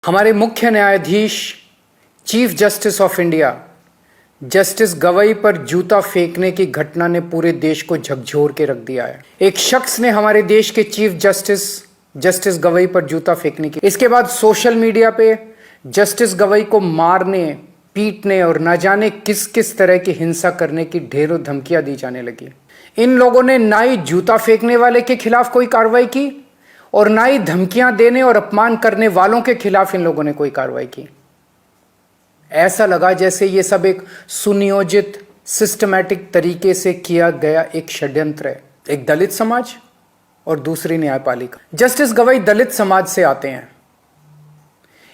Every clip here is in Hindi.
हमारे मुख्य न्यायाधीश chief justice of India justice Gavai पर जूता फेंकने की घटना ने पूरे देश को झकझोर के रख दिया है। एक शख्स ने हमारे देश के चीफ जस्टिस गवई पर जूता फेंकने की, इसके बाद सोशल मीडिया पे जस्टिस गवई को मारने, पीटने और न जाने किस किस तरह की हिंसा करने की ढेरों धमकियां दी जाने लगी। इन लोगों ने ना ही जूता फेंकने वाले के खिलाफ कोई कार्रवाई की और ना ही धमकियां देने और अपमान करने वालों के खिलाफ इन लोगों ने कोई कार्रवाई की। ऐसा लगा जैसे ये सब एक सुनियोजित सिस्टमैटिक तरीके से किया गया एक षड्यंत्र है। एक दलित समाज और दूसरी न्यायपालिका। जस्टिस गवई दलित समाज से आते हैं।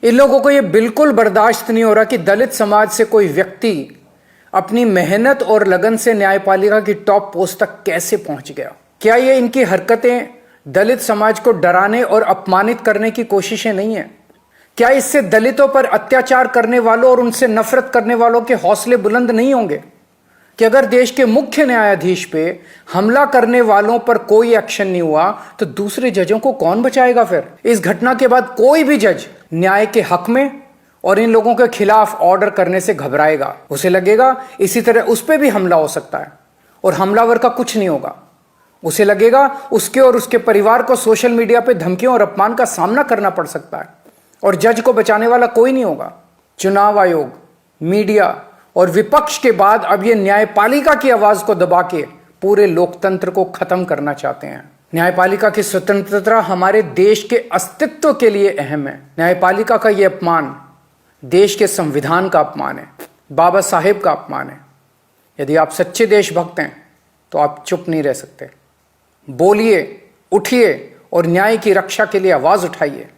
इन लोगों को यह बिल्कुल बर्दाश्त नहीं हो रहा कि दलित समाज से कोई व्यक्ति अपनी मेहनत और लगन से न्यायपालिका की टॉप पोस्ट तक कैसे पहुंच गया। क्या ये इनकी हरकतें दलित समाज को डराने और अपमानित करने की कोशिशें नहीं है? क्या इससे दलितों पर अत्याचार करने वालों और उनसे नफरत करने वालों के हौसले बुलंद नहीं होंगे कि अगर देश के मुख्य न्यायाधीश पे हमला करने वालों पर कोई एक्शन नहीं हुआ तो दूसरे जजों को कौन बचाएगा? फिर इस घटना के बाद कोई भी जज न्याय के हक में और इन लोगों के खिलाफ ऑर्डर करने से घबराएगा। उसे लगेगा इसी तरह उस पर भी हमला हो सकता है और हमलावर का कुछ नहीं होगा। उसे लगेगा उसके और उसके परिवार को सोशल मीडिया पे धमकियों और अपमान का सामना करना पड़ सकता है और जज को बचाने वाला कोई नहीं होगा। चुनाव आयोग, मीडिया और विपक्ष के बाद अब ये न्यायपालिका की आवाज को दबा के पूरे लोकतंत्र को खत्म करना चाहते हैं। न्यायपालिका की स्वतंत्रता हमारे देश के अस्तित्व के लिए अहम है। न्यायपालिका का ये अपमान देश के संविधान का अपमान है, बाबा साहेब का अपमान है। यदि आप सच्चे देशभक्त हैं तो आप चुप नहीं रह सकते। बोलिए, उठिए और न्याय की रक्षा के लिए आवाज उठाइए।